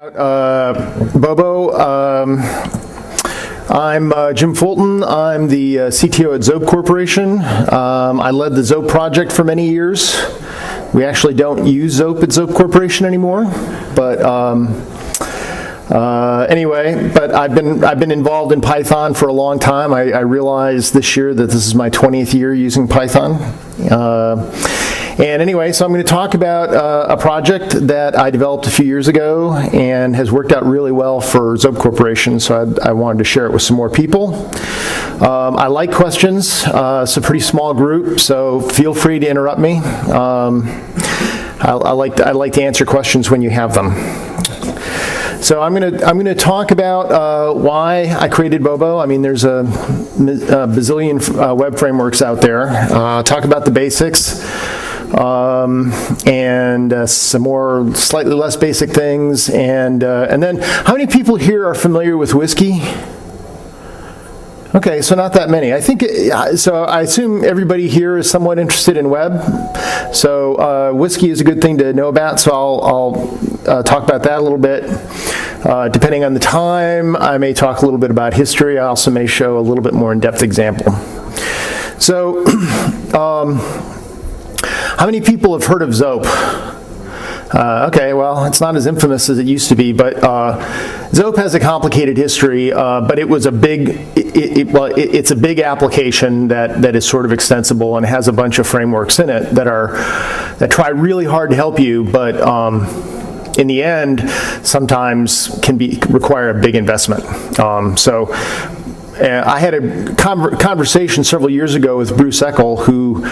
Bobo. I'm Jim Fulton. I'm the CTO at Zope Corporation. I led the Zope project for many years. We actually don't use Zope at Zope Corporation anymore, but anyway, but I've been involved in Python for a long time. I realized this year that this is my 20th year using Python. And anyway, so I'm going to talk about a project that I developed a few years ago and has worked out really well for Zope Corporation, so I wanted to share it with some more people. I like questions. It's a pretty small group, so feel free to interrupt me. I like to answer questions when you have them. So I'm gonna talk about why I created Bobo. I mean, there's a bazillion web frameworks out there. Talk about the basics. And some more slightly less basic things, and then how many people here are familiar with whiskey? Okay, so not that many. I think so. I assume everybody here is somewhat interested in web. So whiskey is a good thing to know about. So I'll talk about that a little bit. Depending on the time, I may talk a little bit about history. I also may show a little bit more in-depth example. So. How many people have heard of Zope? Okay, well, it's not as infamous as it used to be, but Zope has a complicated history, but it was a big, it's a big application that is sort of extensible and has a bunch of frameworks in it that try really hard to help you, but in the end, sometimes can require a big investment. I had a conversation several years ago with Bruce Eckel, who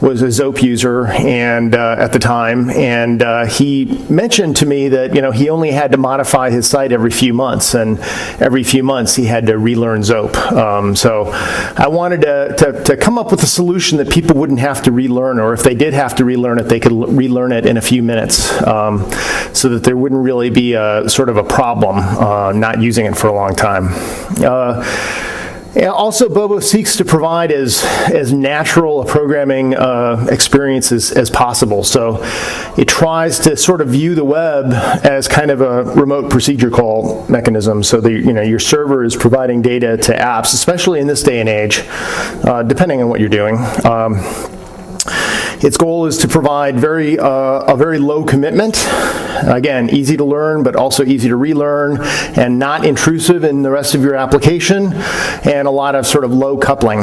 was a Zope user and at the time, and he mentioned to me that he only had to modify his site every few months, and every few months he had to relearn Zope. So I wanted to come up with a solution that people wouldn't have to relearn, or if they did have to relearn it, they could relearn it in a few minutes, so that there wouldn't really be a sort of a problem not using it for a long time. Also, Bobo seeks to provide as natural a programming experience as possible. So it tries to sort of view the web as kind of a remote procedure call mechanism. So your server is providing data to apps, especially in this day and age, depending on what you're doing. Its goal is to provide a very low commitment. Again, easy to learn, but also easy to relearn, and not intrusive in the rest of your application, and a lot of sort of low coupling.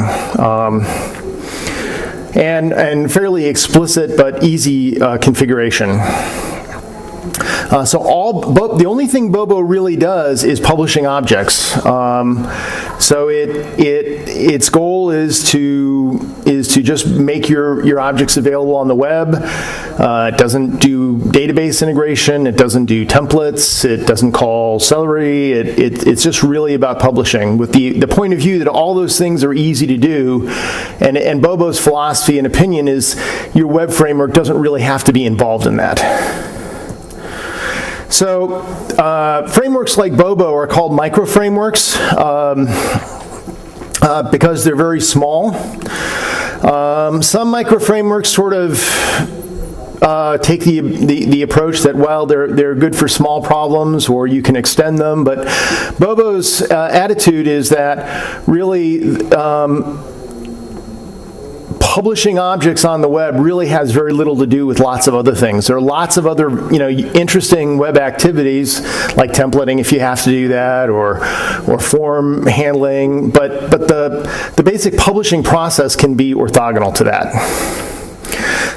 And fairly explicit but easy configuration. So the only thing Bobo really does is publishing objects. So its goal is to just make your objects available on the web. It doesn't do database integration. It doesn't do templates. It doesn't call Celery. It's just really about publishing, with the point of view that all those things are easy to do. And Bobo's philosophy and opinion is your web framework doesn't really have to be involved in that. So frameworks like Bobo are called micro frameworks because they're very small. Some micro frameworks sort of take the approach that, well, they're good for small problems, or you can extend them. But Bobo's attitude is that really publishing objects on the web really has very little to do with lots of other things. There are lots of other, interesting web activities like templating, if you have to do that, or form handling. But the basic publishing process can be orthogonal to that.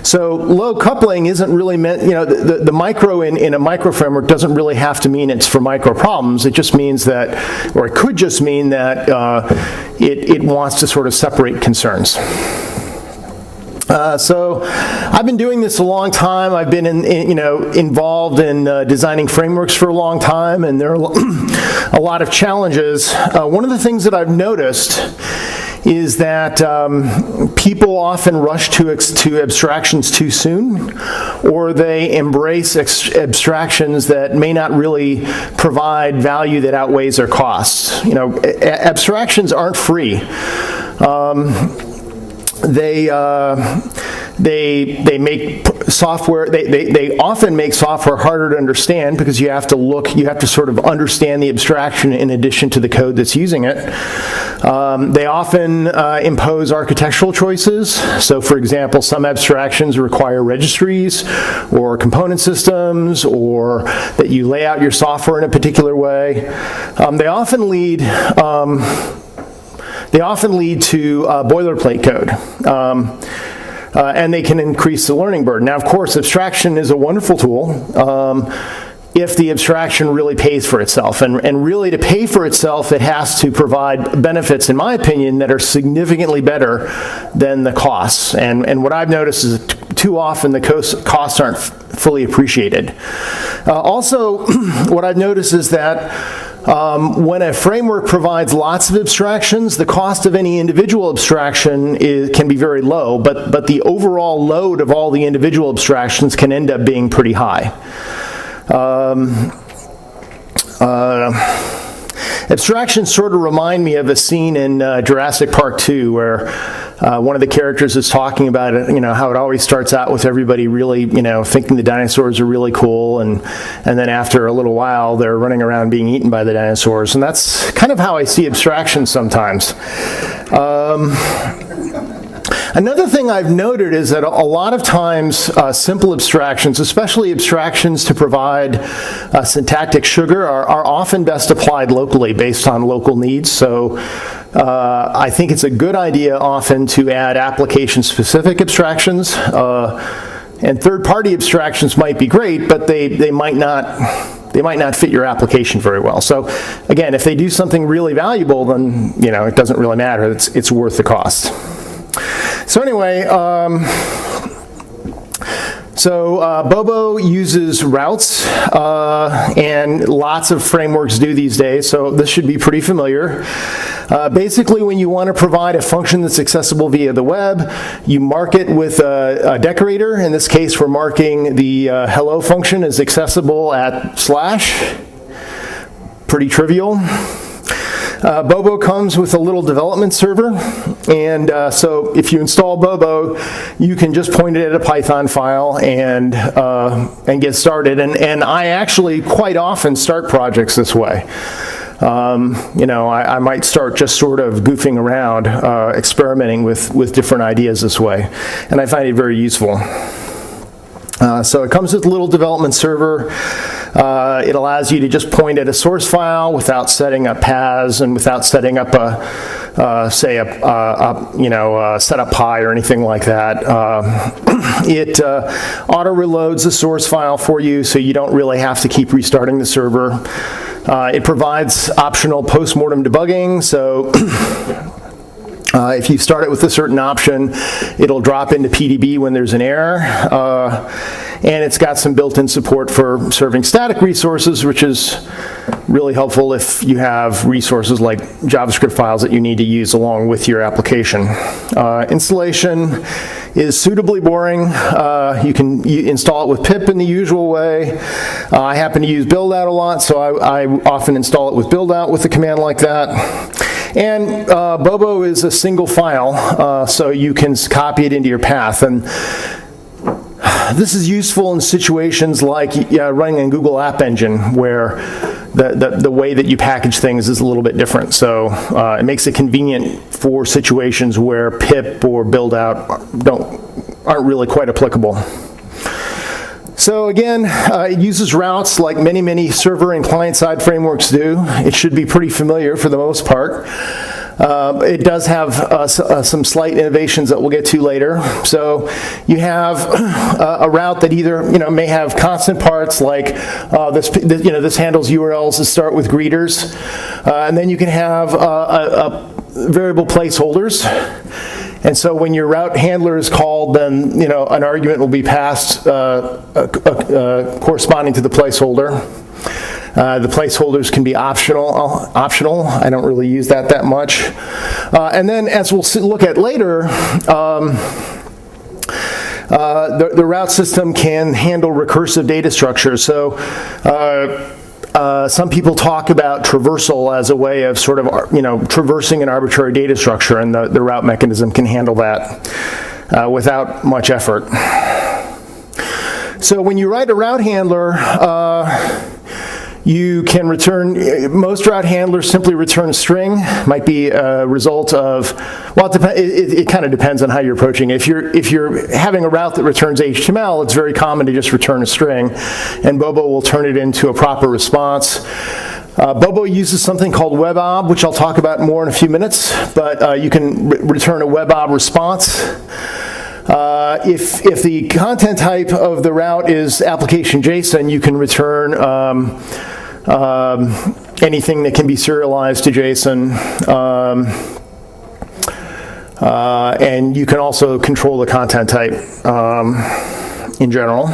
So low coupling isn't really meant, the micro in a micro framework doesn't really have to mean it's for micro problems. It just means that, or it could just mean that it wants to sort of separate concerns. So I've been doing this a long time. I've been involved in designing frameworks for a long time, and there are a lot of challenges. One of the things that I've noticed is that people often rush to abstractions too soon, or they embrace abstractions that may not really provide value that outweighs their costs. Abstractions aren't free. They make software, they often make software harder to understand because you have to sort of understand the abstraction in addition to the code that's using it. They often impose architectural choices. So for example, some abstractions require registries or component systems, or that you lay out your software in a particular way. They often lead to boilerplate code. And they can increase the learning burden. Now, of course, abstraction is a wonderful tool if the abstraction really pays for itself. And really, to pay for itself, it has to provide benefits, in my opinion, that are significantly better than the costs. And what I've noticed is too often the costs aren't fully appreciated. Also, what I've noticed is that when a framework provides lots of abstractions, the cost of any individual abstraction can be very low, but the overall load of all the individual abstractions can end up being pretty high. Abstractions sort of remind me of a scene in Jurassic Park 2 where one of the characters is talking about it, how it always starts out with everybody really, thinking the dinosaurs are really cool, and then after a little while they're running around being eaten by the dinosaurs. And that's kind of how I see abstractions sometimes. Another thing I've noted is that a lot of times simple abstractions, especially abstractions to provide syntactic sugar, are often best applied locally based on local needs. So I think it's a good idea often to add application-specific abstractions. And third-party abstractions might be great, but they might not fit your application very well. So again, if they do something really valuable, then it doesn't really matter. It's worth the cost. So anyway, Bobo uses routes, and lots of frameworks do these days, so this should be pretty familiar. Basically, when you want to provide a function that's accessible via the web, you mark it with a decorator. In this case, we're marking the hello function as accessible at /. Pretty trivial. Bobo comes with a little development server, and so if you install Bobo, you can just point it at a Python file and get started. And I actually quite often start projects this way. I might start just sort of goofing around, experimenting with different ideas this way, and I find it very useful. So it comes with a little development server. It allows you to just point at a source file without setting up paths and without setting up a setup pi or anything like that. It auto reloads the source file for you, so you don't really have to keep restarting the server. It provides optional post-mortem debugging, so if you start it with a certain option, it'll drop into PDB when there's an error. And it's got some built-in support for serving static resources, which is really helpful if you have resources like JavaScript files that you need to use along with your application. Installation is suitably boring. You can install it with pip in the usual way. I happen to use build-out a lot, so I often install it with build-out with a command like that. And Bobo is a single file, so you can copy it into your path. And this is useful in situations like running in Google App Engine, where the way that you package things is a little bit different. So it makes it convenient for situations where pip or build-out aren't really quite applicable. So again, it uses routes like many server and client-side frameworks do. It should be pretty familiar for the most part. It does have some slight innovations that we'll get to later. So you have a route that either may have constant parts like this handles URLs that start with greeters, and then you can have variable placeholders. And so when your route handler is called, then an argument will be passed corresponding to the placeholder. The placeholders can be optional. I don't really use that much. And then, as we'll look at later, the route system can handle recursive data structures. So some people talk about traversal as a way of sort of traversing an arbitrary data structure, and the route mechanism can handle that without much effort. So when you write a route handler, you can return, most route handlers simply return a string. Might be a result of, well, it kind of depends on how you're approaching it. If you're having a route that returns HTML, it's very common to just return a string, and Bobo will turn it into a proper response. Bobo uses something called webbob, which I'll talk about more in a few minutes, but you can return a webbob response. If the content type of the route is application JSON, you can return anything that can be serialized to JSON, and you can also control the content type in general.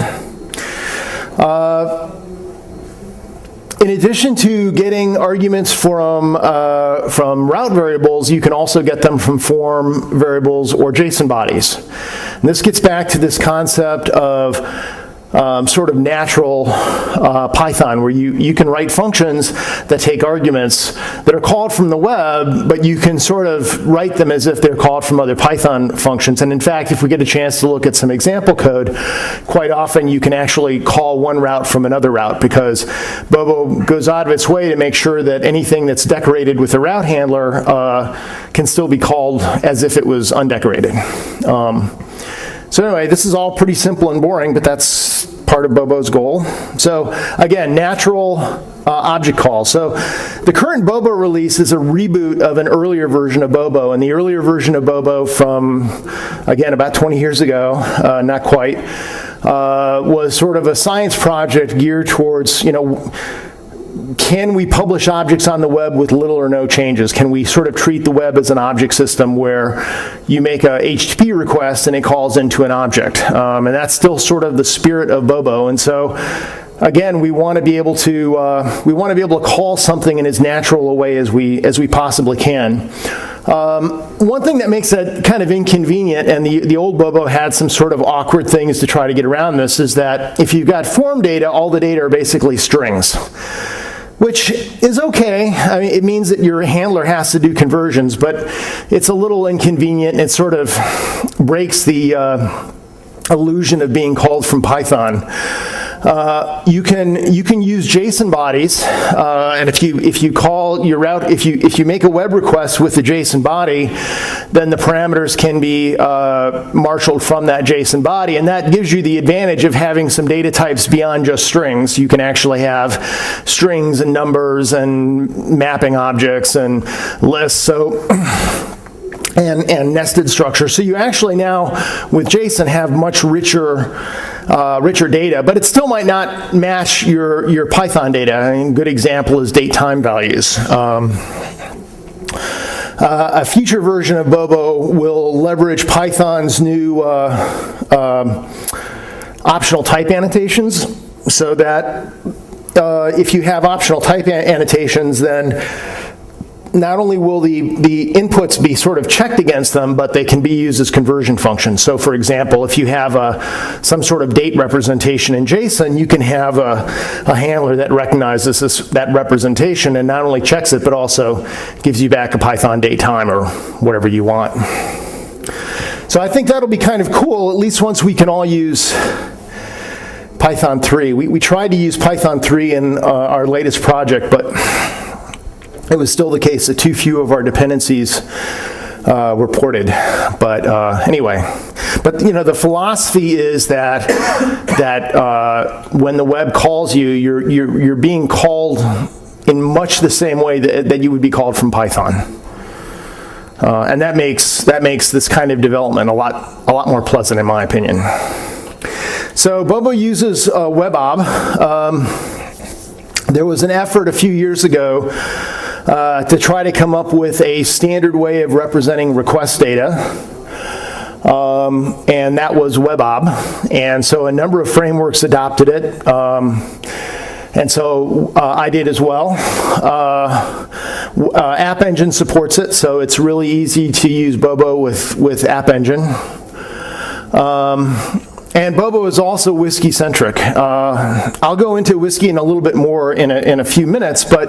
In addition to getting arguments from route variables, you can also get them from form variables or JSON bodies. And this gets back to this concept of sort of natural Python, where you can write functions that take arguments that are called from the web, but you can sort of write them as if they're called from other Python functions. And in fact, if we get a chance to look at some example code, quite often you can actually call one route from another route, because Bobo goes out of its way to make sure that anything that's decorated with a route handler can still be called as if it was undecorated. So anyway, this is all pretty simple and boring, but that's part of Bobo's goal. So again, natural object calls. So the current Bobo release is a reboot of an earlier version of Bobo, and the earlier version of Bobo from, again, about 20 years ago, not quite, was sort of a science project geared towards, can we publish objects on the web with little or no changes? Can we sort of treat the web as an object system where you make a HTTP request and it calls into an object? And that's still sort of the spirit of Bobo. And so, again, we want to be able to call something in as natural a way as we possibly can. One thing that makes that kind of inconvenient, and the old Bobo had some sort of awkward things to try to get around this, is that if you've got form data, all the data are basically strings, which is okay. I mean, it means that your handler has to do conversions, but it's a little inconvenient, and it sort of breaks the illusion of being called from Python. You can use JSON bodies, and if you call your route, if you make a web request with the JSON body, then the parameters can be marshaled from that JSON body, and that gives you the advantage of having some data types beyond just strings. You can actually have strings and numbers and mapping objects and lists. So. And nested structure. So you actually now, with JSON, have much richer data, but it still might not match your Python data. I mean, a good example is date-time values. A future version of Bobo will leverage Python's new optional type annotations, so that if you have optional type annotations, then not only will the inputs be sort of checked against them, but they can be used as conversion functions. So for example, if you have some sort of date representation in JSON, you can have a handler that recognizes that representation and not only checks it, but also gives you back a Python date time or whatever you want. So I think that'll be kind of cool, at least once we can all use Python 3. We tried to use Python 3 in our latest project, but it was still the case that too few of our dependencies were ported. But anyway, the philosophy is that when the web calls you, you're being called in much the same way that you would be called from Python, and that makes this kind of development a lot more pleasant, in my opinion. So Bobo uses webbob. There was an effort a few years ago to try to come up with a standard way of representing request data, and that was webbob. And so a number of frameworks adopted it, and so I did as well. App Engine supports it, so it's really easy to use Bobo with App Engine. And Bobo is also Whiskey-centric. I'll go into Whiskey in a little bit more in a few minutes, but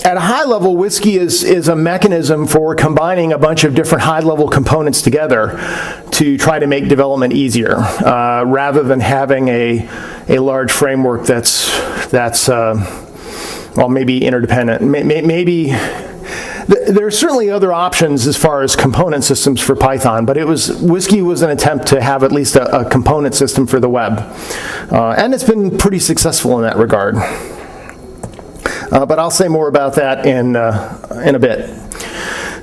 at a high level, WSGI is a mechanism for combining a bunch of different high-level components together to try to make development easier, rather than having a large framework that's well, maybe interdependent. Maybe there are certainly other options as far as component systems for Python, but WSGI was an attempt to have at least a component system for the web, and it's been pretty successful in that regard. But I'll say more about that in a bit.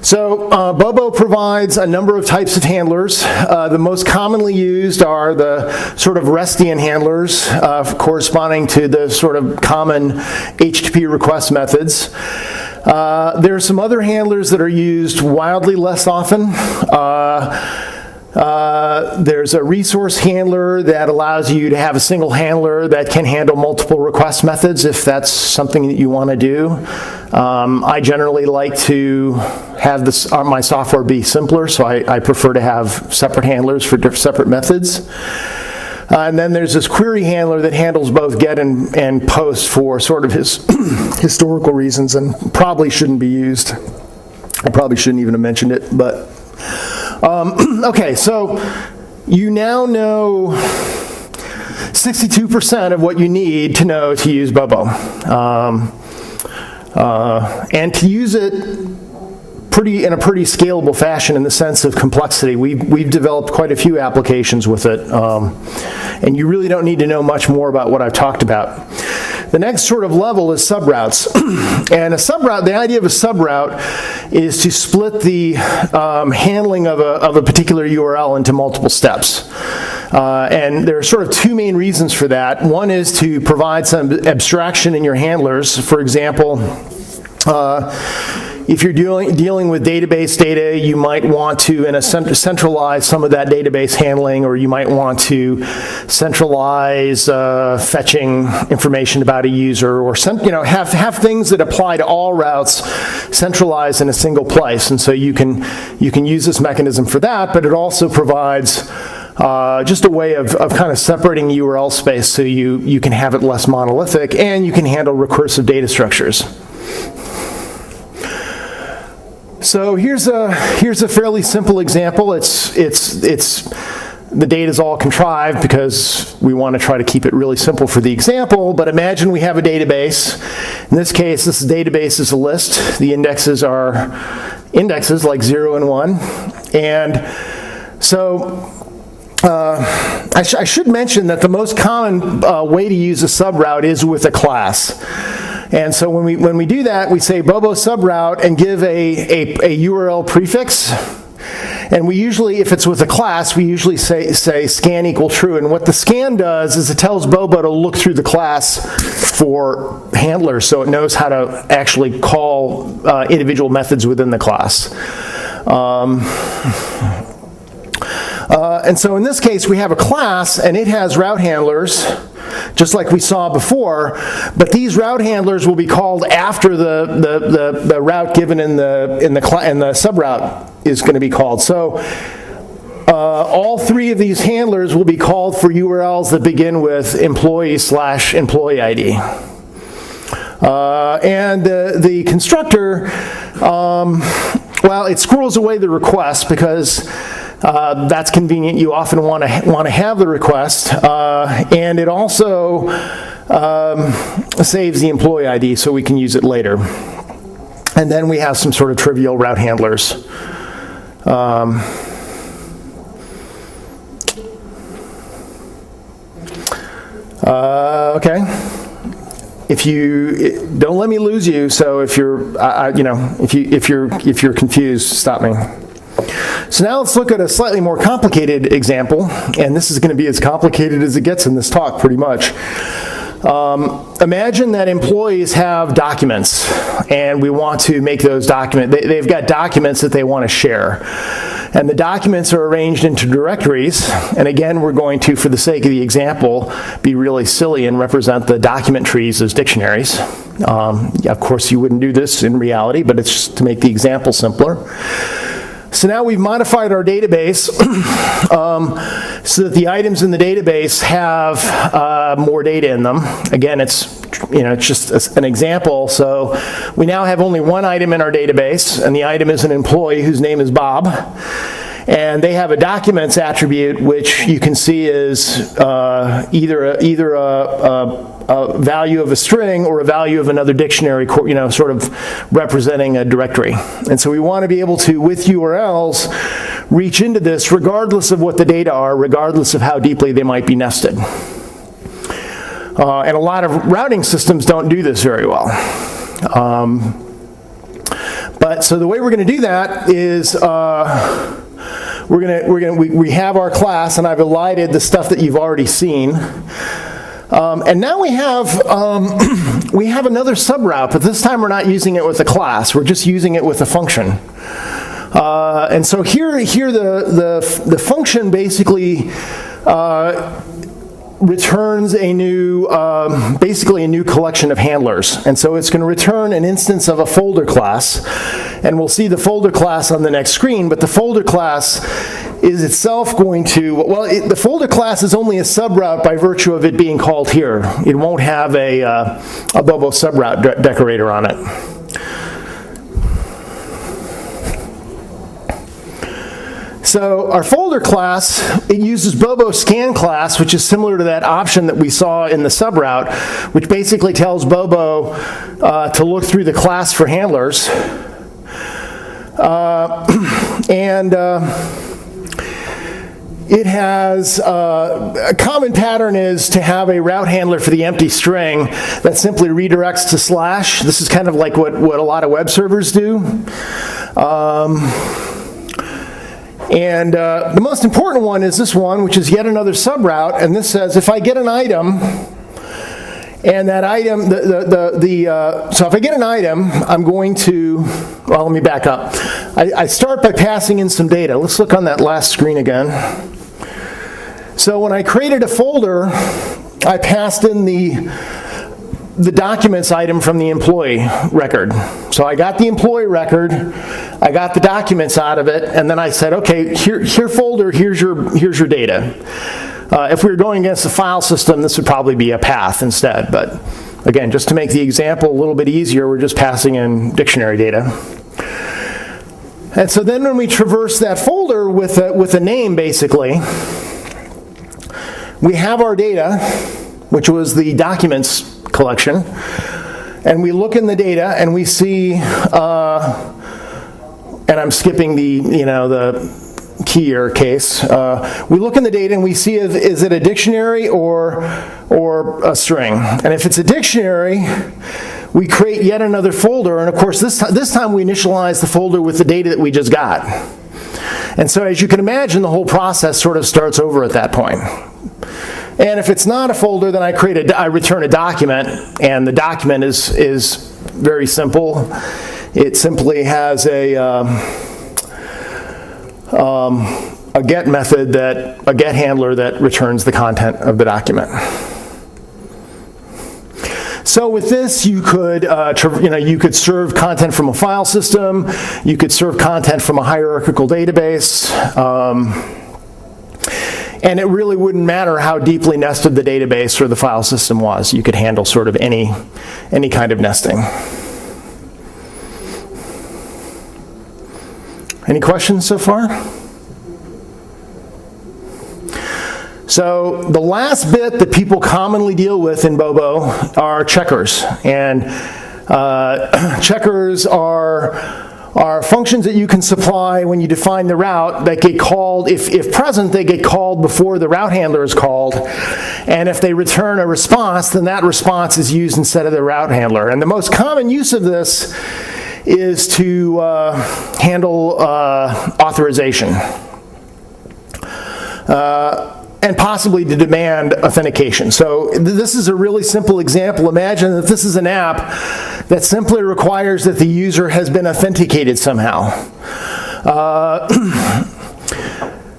So Bobo provides a number of types of handlers. The most commonly used are the sort of RESTian handlers, corresponding to the sort of common HTTP request methods. There are some other handlers that are used wildly less often. There's a resource handler that allows you to have a single handler that can handle multiple request methods if that's something that you want to do. I generally like to have my software be simpler, so I prefer to have separate handlers for separate methods. And then there's this query handler that handles both get and post for sort of his historical reasons, and probably shouldn't be used. I probably shouldn't even have mentioned it, but okay, so you now know 62% of what you need to know to use Bobo. And to use it in a pretty scalable fashion in the sense of complexity. We've developed quite a few applications with it, and you really don't need to know much more about what I've talked about. The next sort of level is subroutes. And a subroute, the idea of a subroute is to split the handling of a particular URL into multiple steps. And there are sort of two main reasons for that. One is to provide some abstraction in your handlers. For example, if you're dealing with database data, you might want to centralize some of that database handling, or you might want to centralize fetching information about a user, or have things that apply to all routes centralized in a single place. And so you can use this mechanism for that, but it also provides just a way of kind of separating the URL space so you can have it less monolithic, and you can handle recursive data structures. So here's a fairly simple example. It's the data's all contrived because we want to try to keep it really simple for the example, but imagine we have a database. In this case, this database is a list. The indexes are indexes like 0 and 1. And so I should mention that the most common way to use a subroute is with a class. And so when we do that, we say Bobo subroute and give a URL prefix. And we usually, if it's with a class, we usually say scan equal true. And what the scan does is it tells Bobo to look through the class for handlers, so it knows how to actually call individual methods within the class. And so in this case, we have a class, and it has route handlers, just like we saw before, but these route handlers will be called after the route given in the subroute is going to be called. So all three of these handlers will be called for URLs that begin with employee/employee ID. And the constructor, well, it squirrels away the request because that's convenient. You often want to have the request, and it also saves the employee ID so we can use it later. And then we have some sort of trivial route handlers. Okay. If you don't let me lose you, so if you're if you're confused, stop me. So now let's look at a slightly more complicated example, and this is going to be as complicated as it gets in this talk, pretty much. Imagine that employees have documents, and we want to make those documents. They've got documents that they want to share, and the documents are arranged into directories. And again, we're going to, for the sake of the example, be really silly and represent the document trees as dictionaries. Of course, you wouldn't do this in reality, but it's just to make the example simpler. So now we've modified our database so that the items in the database have more data in them. Again, it's just an example. So we now have only one item in our database, and the item is an employee whose name is Bob. And they have a documents attribute, which you can see is either a value of a string or a value of another dictionary, sort of representing a directory. And so we want to be able to, with URLs, reach into this regardless of what the data are, regardless of how deeply they might be nested. And a lot of routing systems don't do this very well. But so the way we're going to do that is we have our class, and I've elided the stuff that you've already seen. And now we have another subroute, but this time we're not using it with a class. We're just using it with a function. And so here the function basically returns a new, basically a new collection of handlers. And so it's going to return an instance of a folder class. And we'll see the folder class on the next screen, but the folder class is itself going to, the folder class is only a subroute by virtue of it being called here. It won't have a Bobo subroute decorator on it. So our folder class, it uses Bobo scan class, which is similar to that option that we saw in the subroute, which basically tells Bobo to look through the class for handlers. It has, a common pattern is to have a route handler for the empty string that simply redirects to slash. This is kind of like what a lot of web servers do. The most important one is this one, which is yet another subroute, and this says if I get an item, and that item, so if I get an item, I'm going to, well, let me back up. I start by passing in some data. Let's look on that last screen again. So when I created a folder, I passed in the documents item from the employee record. So I got the employee record, I got the documents out of it, and then I said, okay, here folder, here's your data. If we were going against the file system, this would probably be a path instead. But again, just to make the example a little bit easier, we're just passing in dictionary data. And so then when we traverse that folder with a name, basically, we have our data, which was the documents collection, and we look in the data and we see, and I'm skipping the key error case. We look in the data and we see is it a dictionary or a string. And if it's a dictionary, we create yet another folder, and of course this time we initialize the folder with the data that we just got. And so as you can imagine, the whole process sort of starts over at that point. And if it's not a folder, then I return a document, and the document is very simple. It simply has a get method, a get handler that returns the content of the document. So with this, you could you could serve content from a file system, you could serve content from a hierarchical database. And it really wouldn't matter how deeply nested the database or the file system was. You could handle sort of any kind of nesting. Any questions so far? So the last bit that people commonly deal with in Bobo are checkers. And checkers are functions that you can supply when you define the route that get called, if present, they get called before the route handler is called. And if they return a response, then that response is used instead of the route handler. And the most common use of this is to handle authorization. And possibly to demand authentication. So this is a really simple example. Imagine that this is an app that simply requires that the user has been authenticated somehow.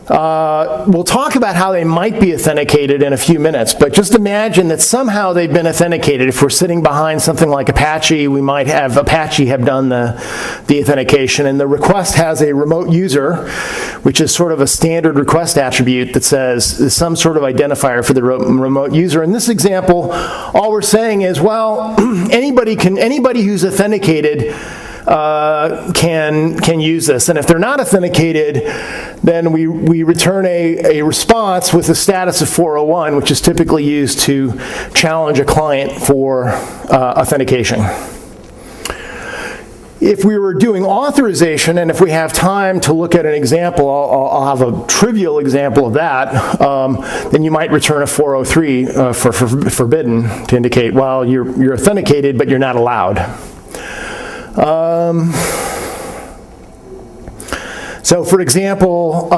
We'll talk about how they might be authenticated in a few minutes, but just imagine that somehow they've been authenticated. If we're sitting behind something like Apache, we might have Apache have done the authentication, and the request has a remote user, which is sort of a standard request attribute that says some sort of identifier for the remote user. In this example, all we're saying is, well, anybody who's authenticated can use this, and if they're not authenticated, then we return a response with the status of 401, which is typically used to challenge a client for authentication. If we were doing authorization, and if we have time to look at an example, I'll have a trivial example of that, then you might return a 403 for forbidden to indicate, well, you're authenticated, but you're not allowed. So, for example,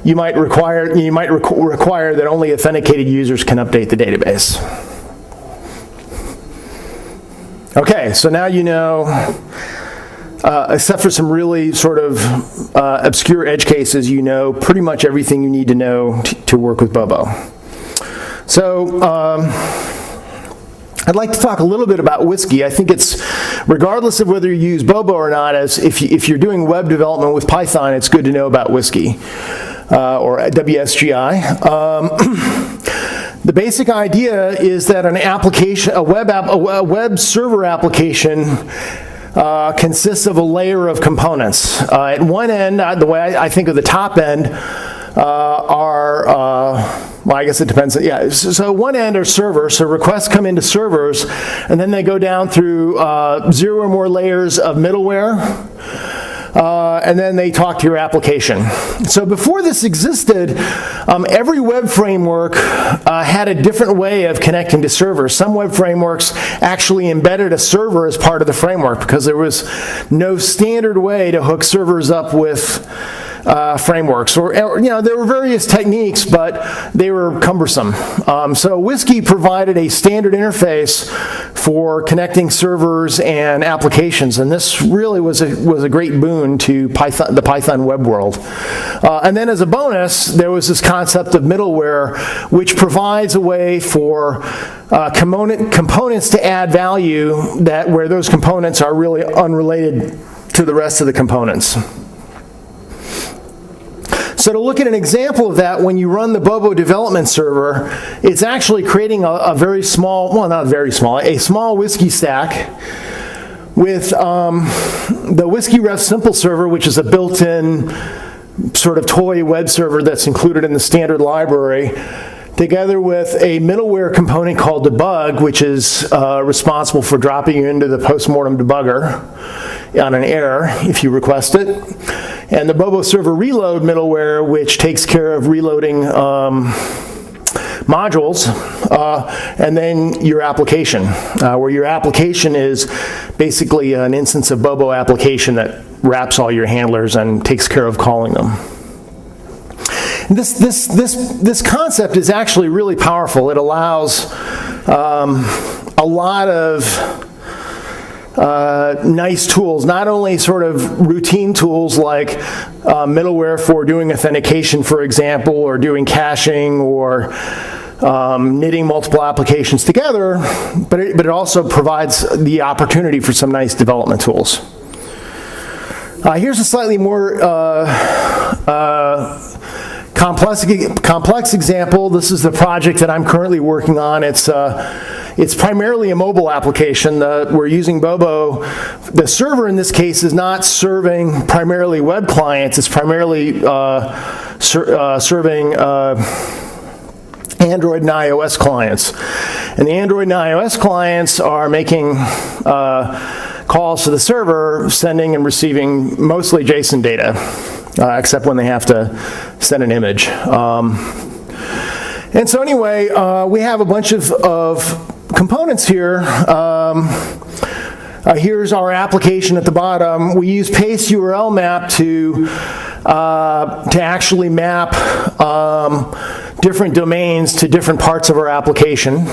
you might require that only authenticated users can update the database. Okay, so now you know, except for some really sort of obscure edge cases, you know pretty much everything you need to know to work with Bobo. So, I'd like to talk a little bit about WSGI. I think it's, regardless of whether you use Bobo or not, as if you're doing web development with Python, it's good to know about WSGI or WSGI. The basic idea is that an application, a web server application, consists of a layer of components. At one end, the way I think of the top end, well, I guess it depends. Yeah, so one end are servers, so requests come into servers, and then they go down through 0 or more layers of middleware, and then they talk to your application. So before this existed, every web framework had a different way of connecting to servers. Some web frameworks actually embedded a server as part of the framework because there was no standard way to hook servers up with frameworks, or there were various techniques, but they were cumbersome. So WSGI provided a standard interface for connecting servers and applications, and this really was a great boon to the Python web world. And then as a bonus, there was this concept of middleware, which provides a way for components to add value where those components are really unrelated to the rest of the components. So to look at an example of that, when you run the Bobo development server, it's actually creating a very small, well, not very small, a small WSGI stack with the WSGI Ref Simple server, which is a built-in sort of toy web server that's included in the standard library, together with a middleware component called debug, which is responsible for dropping you into the postmortem debugger on an error if you request it, and the Bobo server reload middleware, which takes care of reloading modules, and then your application, where your application is basically an instance of Bobo application that wraps all your handlers and takes care of calling them. This concept is actually really powerful. It allows a lot of nice tools, not only sort of routine tools like middleware for doing authentication, for example, or doing caching, or knitting multiple applications together, but it also provides the opportunity for some nice development tools. Here's a slightly more complex example. This is the project that I'm currently working on. It's primarily a mobile application. We're using Bobo. The server in this case is not serving primarily web clients. It's primarily serving Android and iOS clients. And the Android and iOS clients are making calls to the server, sending and receiving mostly JSON data, except when they have to send an image. And so anyway, we have a bunch of components here. Here's our application at the bottom. We use paste URL map to actually map different domains to different parts of our application.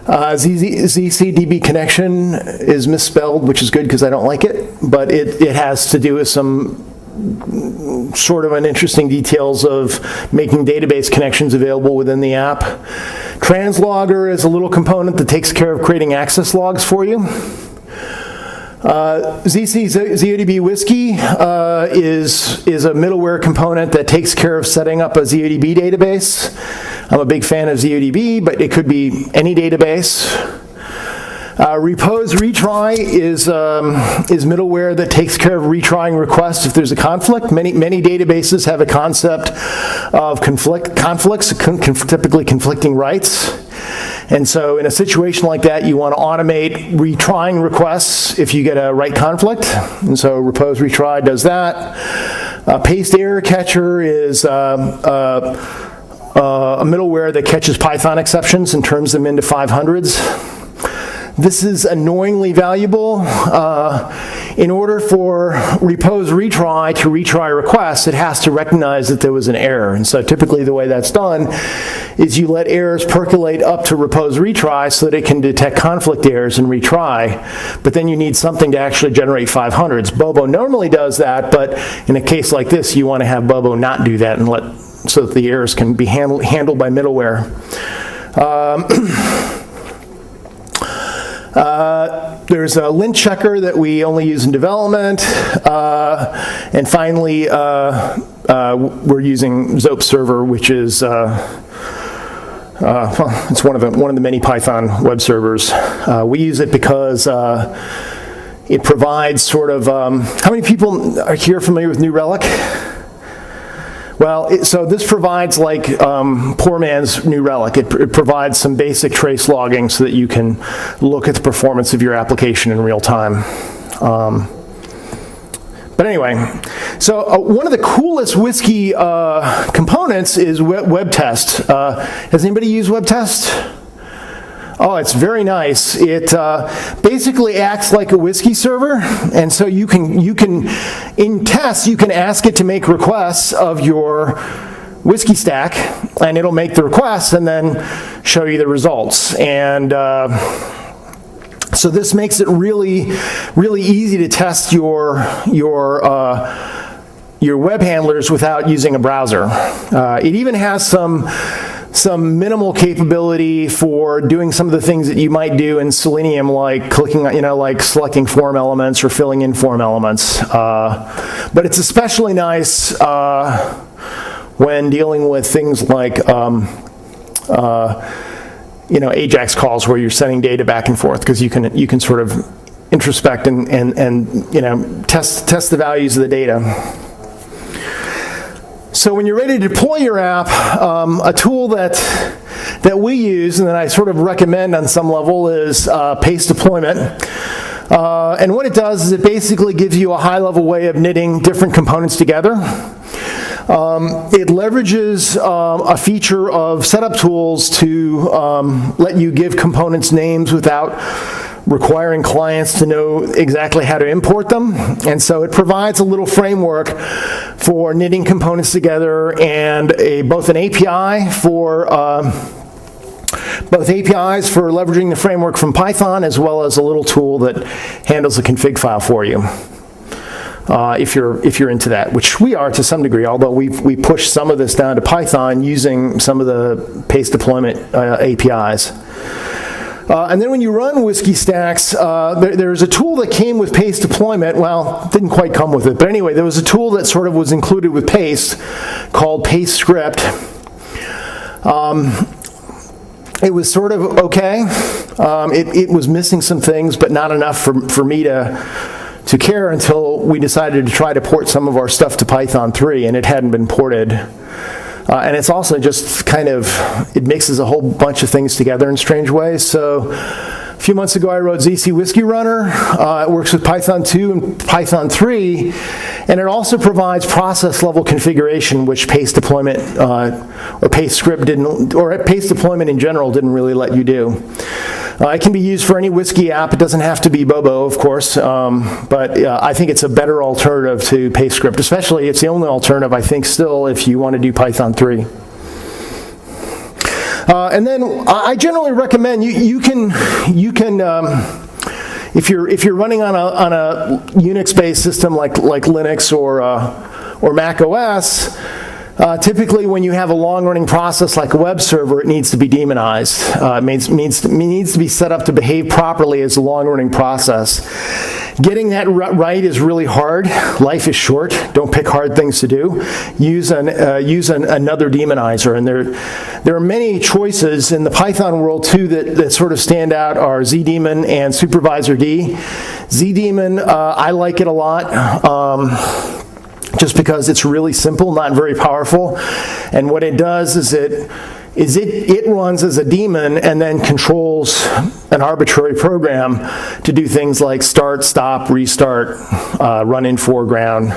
ZCDB connection is misspelled, which is good because I don't like it, but it has to do with some sort of an interesting details of making database connections available within the app. Translogger is a little component that takes care of creating access logs for you. ZODB Whiskey is a middleware component that takes care of setting up a ZODB database. I'm a big fan of ZODB, but it could be any database. Repose retry is middleware that takes care of retrying requests if there's a conflict. Many databases have a concept of conflicts, typically conflicting writes. And so in a situation like that, you want to automate retrying requests if you get a write conflict. And so repose retry does that. Paste error catcher is a middleware that catches Python exceptions and turns them into 500s. This is annoyingly valuable. In order for repose retry to retry requests, it has to recognize that there was an error. And so typically the way that's done is you let errors percolate up to repose retry so that it can detect conflict errors and retry. But then you need something to actually generate 500s. Bobo normally does that, but in a case like this, you want to have Bobo not do that and so that the errors can be handled by middleware. There's a lint checker that we only use in development, and finally we're using Zope server, which is it's one of the many Python web servers. We use it because it provides sort of how many people are here familiar with New Relic? Well, so this provides like poor man's New Relic. It provides some basic trace logging so that you can look at the performance of your application in real time. But anyway, so one of the coolest Whiskey components is WebTest. Has anybody used WebTest? Oh, it's very nice. It basically acts like a Whiskey server, and so you can in tests you can ask it to make requests of your Whiskey stack, and it'll make the requests and then show you the results. And so this makes it really easy to test your web handlers without using a browser. It even has some minimal capability for doing some of the things that you might do in Selenium, like clicking, like selecting form elements or filling in form elements. But it's especially nice when dealing with things like AJAX calls where you're sending data back and forth, because you can sort of introspect and test the values of the data. So when you're ready to deploy your app, a tool that we use and that I sort of recommend on some level is paste deployment. And what it does is it basically gives you a high-level way of knitting different components together. It leverages a feature of setup tools to let you give components names without requiring clients to know exactly how to import them. And so it provides a little framework for knitting components together, and both APIs for leveraging the framework from Python, as well as a little tool that handles the config file for you. If you're into that, which we are to some degree, although we push some of this down to Python using some of the paste deployment APIs. And then when you run Whiskey stacks, there's a tool that came with paste deployment. Well, didn't quite come with it, but anyway, there was a tool that sort of was included with paste called paste script. It was sort of okay. It was missing some things, but not enough for me to care until we decided to try to port some of our stuff to Python 3, and it hadn't been ported. And it's also just kind of, it mixes a whole bunch of things together in strange ways. So a few months ago I wrote ZC Whiskey Runner. It works with Python 2 and Python 3, and it also provides process level configuration, which paste deployment or paste script didn't, or paste deployment in general didn't really let you do. It can be used for any Whiskey app. It doesn't have to be Bobo, of course, but I think it's a better alternative to paste script, especially it's the only alternative, I think, still, if you want to do Python 3. And then I generally recommend you can if you're running on a Unix-based system like Linux or Mac OS, typically when you have a long-running process like a web server, it needs to be demonized. It needs to be set up to behave properly as a long-running process. Getting that right is really hard. Life is short. Don't pick hard things to do. Use another demonizer. And there are many choices in the Python world too that sort of stand out are ZDaemon and Supervisor D. ZDaemon, I like it a lot. Just because it's really simple, not very powerful. And what it does is it runs as a daemon and then controls an arbitrary program to do things like start, stop, restart, run in foreground.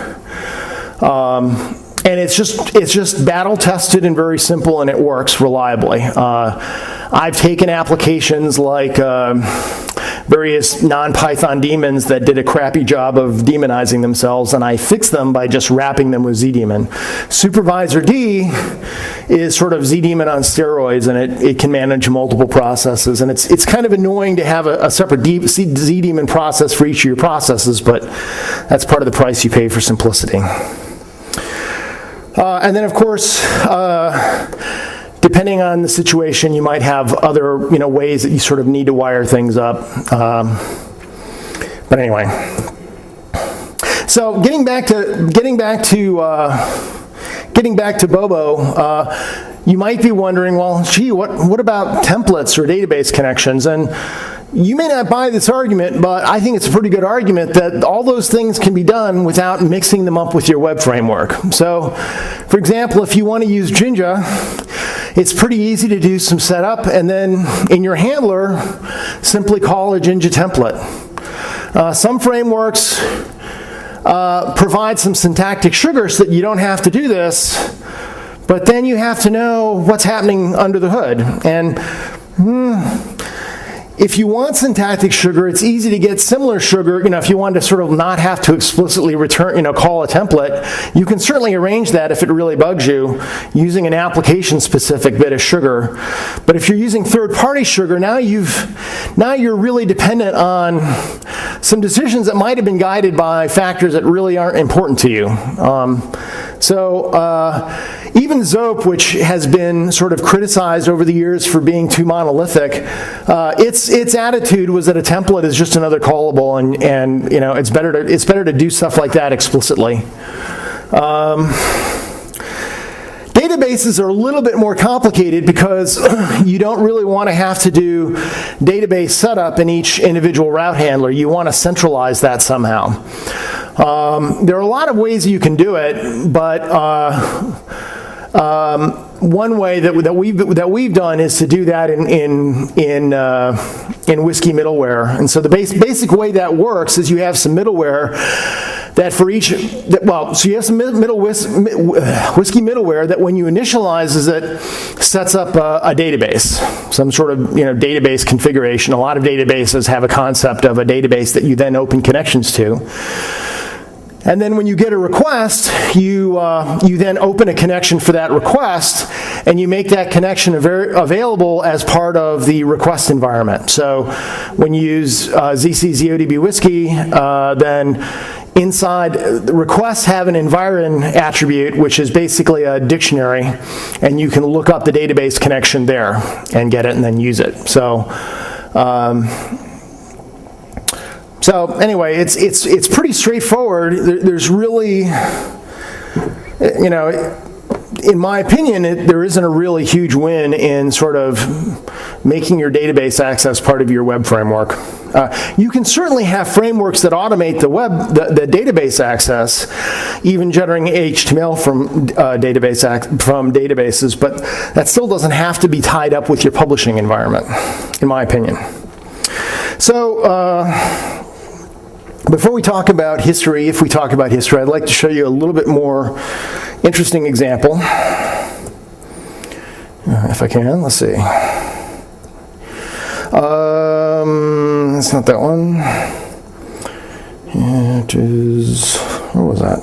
And it's just battle tested and very simple, and it works reliably. I've taken applications like various non-Python daemons that did a crappy job of demonizing themselves, and I fixed them by just wrapping them with ZDaemon. Supervisor D is sort of ZDaemon on steroids, and it can manage multiple processes, and it's kind of annoying to have a separate ZDaemon process for each of your processes, but that's part of the price you pay for simplicity. And then, of course, depending on the situation, you might have other ways that you sort of need to wire things up. But anyway, so getting back to Bobo, you might be wondering, well, gee, what about templates or database connections? And you may not buy this argument, but I think it's a pretty good argument that all those things can be done without mixing them up with your web framework. So, for example, if you want to use Jinja, it's pretty easy to do some setup, and then in your handler, simply call a Jinja template. Some frameworks provide some syntactic sugar so that you don't have to do this, but then you have to know what's happening under the hood. And if you want syntactic sugar, it's easy to get similar sugar. If you want to sort of not have to explicitly return, call a template, you can certainly arrange that if it really bugs you using an application-specific bit of sugar. But if you're using third-party sugar, now you're really dependent on some decisions that might have been guided by factors that really aren't important to you. Even Zope, which has been sort of criticized over the years for being too monolithic, its attitude was that a template is just another callable, and it's better to do stuff like that explicitly. Databases are a little bit more complicated because you don't really want to have to do database setup in each individual route handler. You want to centralize that somehow. There are a lot of ways you can do it, but one way that we've done is to do that in Whiskey middleware. And so the basic way that works is you have some middleware that for each, so you have some Whiskey middleware that when you initialize it, sets up a database, some sort of database configuration. A lot of databases have a concept of a database that you then open connections to. And then when you get a request, you then open a connection for that request, and you make that connection available as part of the request environment. So when you use ZCZODB Whiskey, then inside the requests have an environ attribute, which is basically a dictionary, and you can look up the database connection there and get it and then use it. So anyway, it's pretty straightforward. There's really, in my opinion, there isn't a really huge win in sort of making your database access part of your web framework. You can certainly have frameworks that automate the database access, even generating HTML from databases, but that still doesn't have to be tied up with your publishing environment, in my opinion. So. Before we talk about history, if we talk about history, I'd like to show you a little bit more interesting example. If I can, let's see. That's not that one. It is, where was that?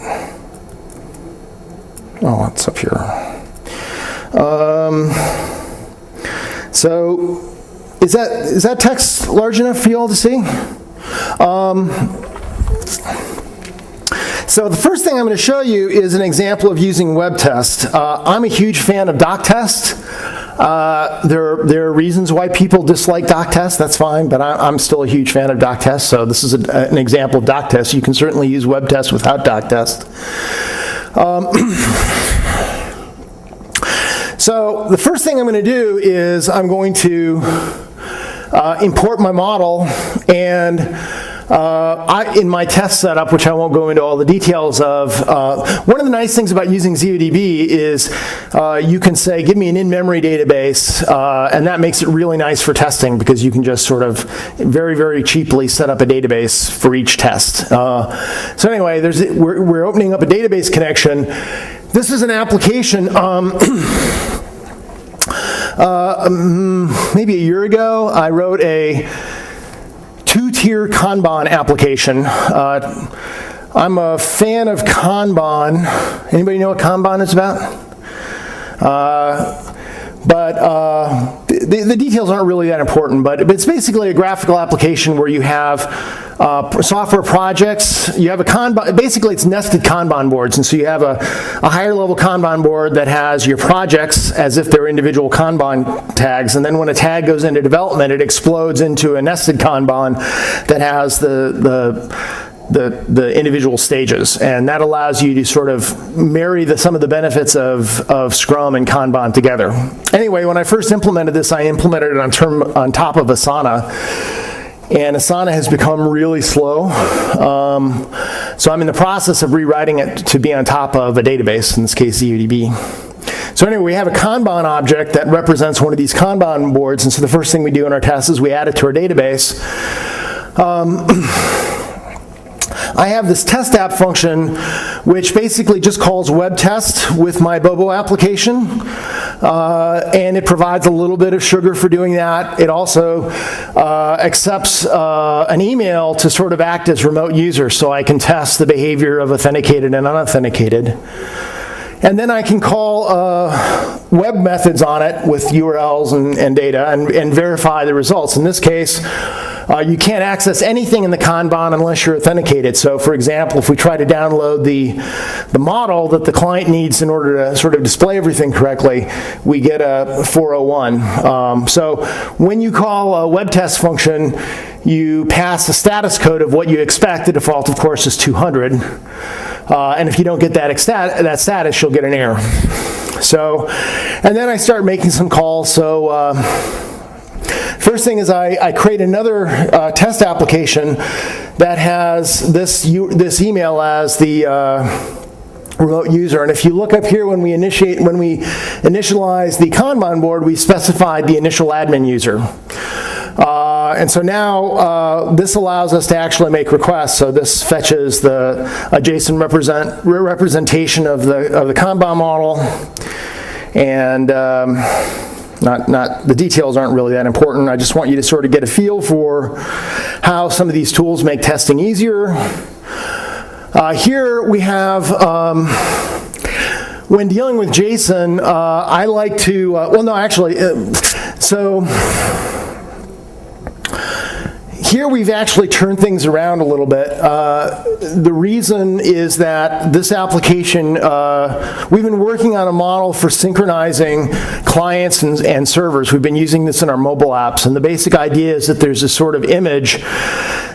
Oh, it's up here. So, is that text large enough for you all to see? So the first thing I'm going to show you is an example of using WebTest. I'm a huge fan of DocTest. There are reasons why people dislike DocTest, that's fine, but I'm still a huge fan of DocTest, so this is an example of DocTest. You can certainly use WebTest without DocTest. So the first thing I'm going to do is I'm going to import my model, and in my test setup, which I won't go into all the details of, one of the nice things about using ZODB is you can say, give me an in-memory database, and that makes it really nice for testing because you can just sort of very, very cheaply set up a database for each test. So anyway, we're opening up a database connection. This is an application maybe a year ago, I wrote a two-tier Kanban application. I'm a fan of Kanban. Anybody know what Kanban is about? The details aren't really that important, but it's basically a graphical application where you have software projects. You have a Kanban, basically it's nested Kanban boards, and so you have a higher level Kanban board that has your projects as if they're individual Kanban tags, and then when a tag goes into development, it explodes into a nested Kanban that has the individual stages, and that allows you to sort of marry some of the benefits of Scrum and Kanban together. Anyway, when I first implemented this, I implemented it on top of Asana, and Asana has become really slow. So I'm in the process of rewriting it to be on top of a database, in this case ZODB. So anyway, we have a Kanban object that represents one of these Kanban boards, and so the first thing we do in our test is we add it to our database. I have this test app function which basically just calls WebTest with my Bobo application, and it provides a little bit of sugar for doing that. It also accepts an email to sort of act as remote user, so I can test the behavior of authenticated and unauthenticated. And then I can call web methods on it with URLs and data and verify the results. In this case, you can't access anything in the Kanban unless you're authenticated. So for example, if we try to download the model that the client needs in order to sort of display everything correctly, we get a 401. So when you call a WebTest function, you pass the status code of what you expect. The default, of course, is 200. And if you don't get that status, you'll get an error. So, and then I start making some calls. So first thing is I create another test application that has this email as the remote user. And if you look up here, when we initialize the Kanban board, we specified the initial admin user. And so now this allows us to actually make requests. So this fetches a JSON representation of the Kanban model, and the details aren't really that important. I just want you to sort of get a feel for how some of these tools make testing easier. Here we have. When dealing with JSON, I like to, here we've actually turned things around a little bit. The reason is that this application, we've been working on a model for synchronizing clients and servers. We've been using this in our mobile apps, and the basic idea is that there's a sort of image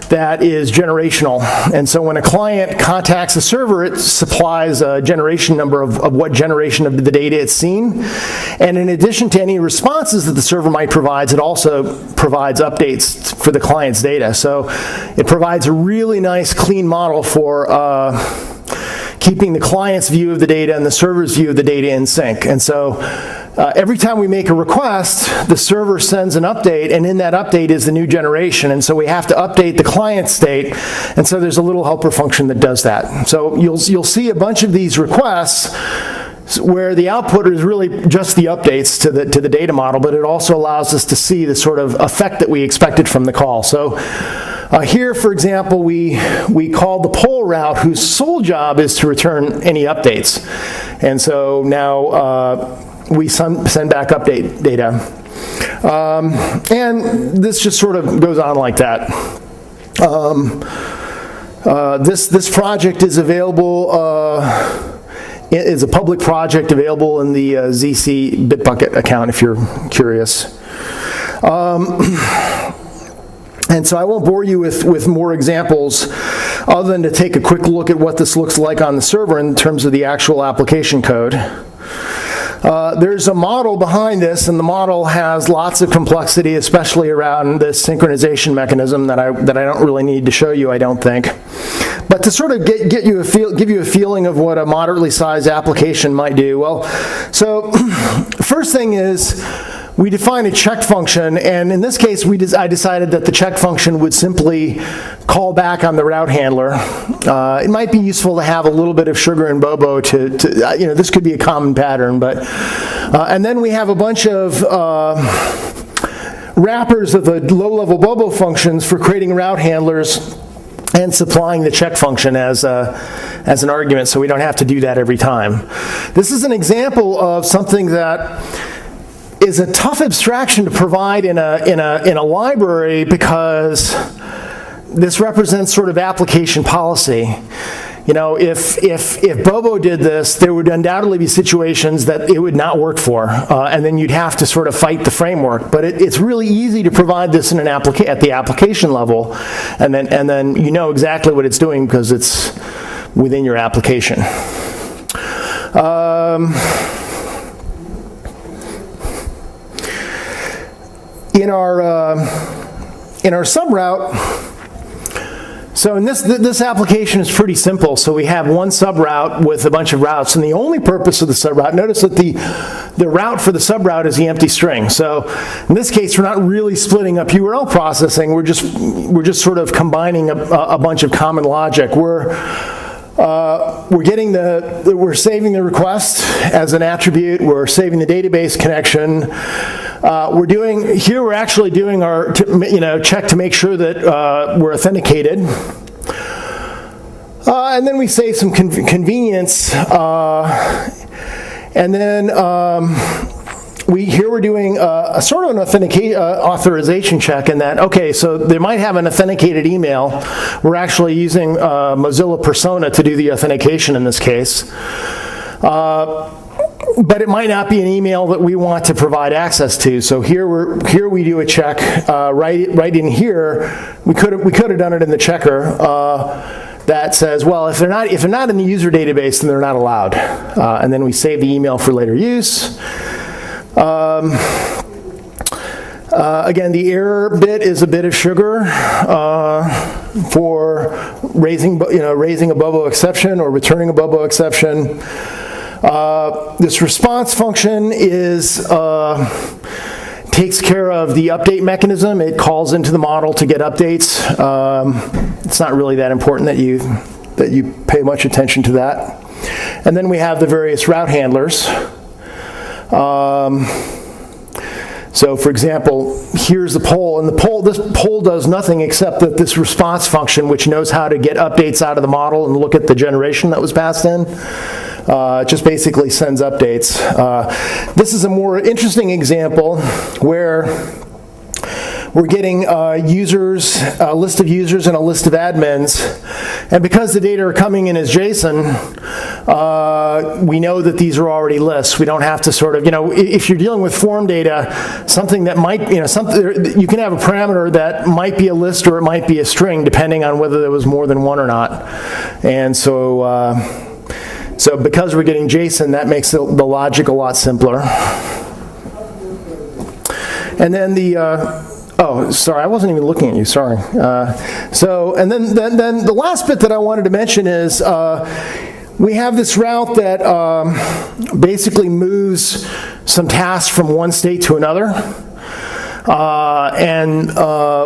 that is generational. And so when a client contacts a server, it supplies a generation number of what generation of the data it's seen. And in addition to any responses that the server might provide, it also provides updates for the client's data. So it provides a really nice, clean model for keeping the client's view of the data and the server's view of the data in sync. And so every time we make a request, the server sends an update, and in that update is the new generation. And so we have to update the client state, and so there's a little helper function that does that. So you'll see a bunch of these requests where the output is really just the updates to the data model, but it also allows us to see the sort of effect that we expected from the call. So here, for example, we called the poll route, whose sole job is to return any updates. And so now we send back update data. And this just sort of goes on like that. This project is available, is a public project available in the ZC Bitbucket account if you're curious. And so I won't bore you with more examples other than to take a quick look at what this looks like on the server in terms of the actual application code. There's a model behind this, and the model has lots of complexity, especially around this synchronization mechanism that I don't really need to show you, I don't think. But to sort of give you a feeling of what a moderately sized application might do, well, so first thing is we define a check function, and in this case, I decided that the check function would simply call back on the route handler. It might be useful to have a little bit of sugar and bobo to this could be a common pattern, but and then we have a bunch of wrappers of the low-level bobo functions for creating route handlers and supplying the check function as an argument, so we don't have to do that every time. This is an example of something that is a tough abstraction to provide in a library because this represents sort of application policy. You know, if Bobo did this, there would undoubtedly be situations that it would not work for, and then you'd have to sort of fight the framework. But it's really easy to provide this in at the application level, and then you know exactly what it's doing because it's within your application. In our subroute, so in this application is pretty simple. So we have one subroute with a bunch of routes, and the only purpose of the subroute, notice that the route for the subroute is the empty string. So in this case, we're not really splitting up URL processing. We're just sort of combining a bunch of common logic. We're saving the request as an attribute. We're saving the database connection. We're actually doing our check to make sure that we're authenticated. And then we save some convenience. And then we're doing a sort of an authorization check in that, okay, so they might have an authenticated email. We're actually using Mozilla Persona to do the authentication in this case. But it might not be an email that we want to provide access to. So here we do a check right in here. We could have done it in the checker that says, well, if they're not in the user database, then they're not allowed. And then we save the email for later use. Again, the error bit is a bit of sugar for raising a Bobo exception or returning a Bobo exception. This response function takes care of the update mechanism. It calls into the model to get updates. It's not really that important that you pay much attention to that. And then we have the various route handlers. So, for example, here's the poll, and this poll does nothing except that this response function, which knows how to get updates out of the model and look at the generation that was passed in, just basically sends updates. This is a more interesting example where we're getting a list of users and a list of admins, and because the data are coming in as JSON, we know that these are already lists. We don't have to sort of, if you're dealing with form data, something that might, you can have a parameter that might be a list or it might be a string, depending on whether there was more than one or not. And so, because we're getting JSON, that makes the logic a lot simpler. And then oh, sorry, I wasn't even looking at you, sorry. And then the last bit that I wanted to mention is we have this route that basically moves some tasks from one state to another.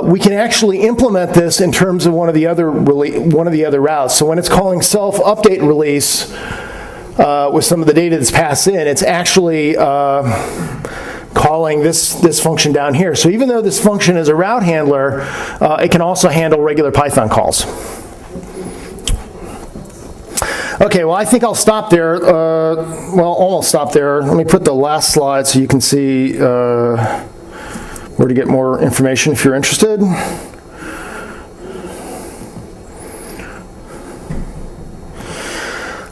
We can actually implement this in terms of one of the other routes. So when it's calling self-update release with some of the data that's passed in, it's actually calling this function down here. So even though this function is a route handler, it can also handle regular Python calls. Okay, well, I think I'll stop there. Almost stop there. Let me put the last slide so you can see where to get more information if you're interested.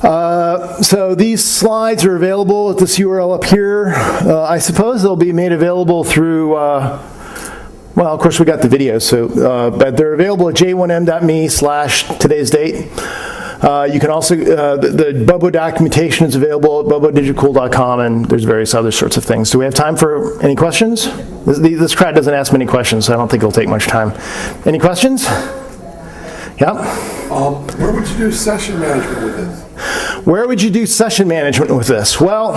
So these slides are available at this URL up here. I suppose they'll be made available through, well, of course we got the video, so, but they're available at j1m.me/today's date. You can also, the Bobo documentation is available at bobodigitcool.com, and there's various other sorts of things. Do we have time for any questions? This crowd doesn't ask many questions, so I don't think it'll take much time. Any questions? Yeah? Where would you do session management with this? Where would you do session management with this? Well,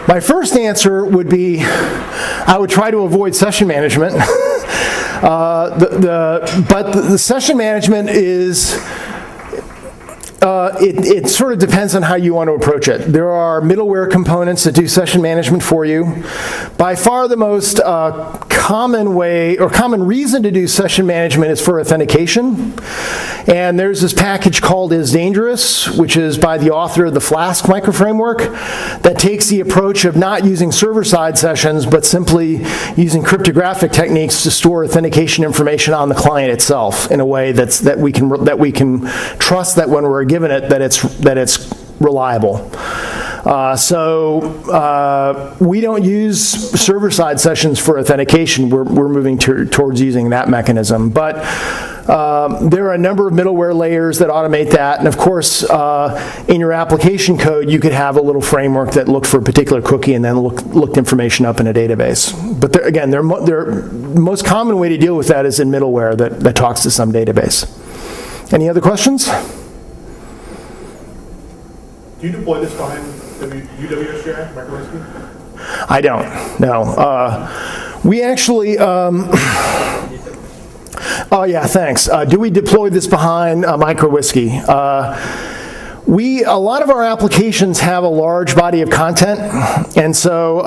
my first answer would be I would try to avoid session management. But the session management is, it sort of depends on how you want to approach it. There are middleware components that do session management for you. By far the most common way or common reason to do session management is for authentication. And there's this package called Is Dangerous, which is by the author of the Flask microframework, that takes the approach of not using server-side sessions, but simply using cryptographic techniques to store authentication information on the client itself in a way that we can trust that when we're given it that it's reliable. We don't use server-side sessions for authentication. We're moving towards using that mechanism. But there are a number of middleware layers that automate that. And of course, in your application code, you could have a little framework that looked for a particular cookie and then looked information up in a database. But again, the most common way to deal with that is in middleware that talks to some database. Any other questions? Do you deploy this behind UWSGI, microRescue? I don't, no. We actually, oh yeah, thanks. Do we deploy this behind MicroWhiskey? A lot of our applications have a large body of content, and so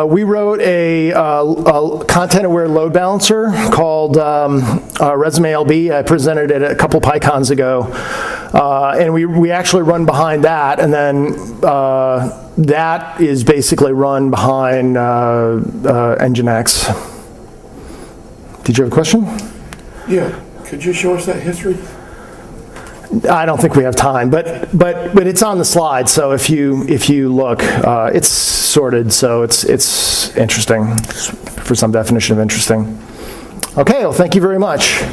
we wrote a content-aware load balancer called Resume LB. I presented it a couple PyCons ago. And we actually run behind that, and then that is basically run behind Nginx. Did you have a question? Yeah. Could you show us that history? I don't think we have time, but it's on the slide. So if you look, it's sorted, so it's interesting for some definition of interesting. Okay. Well, thank you very much.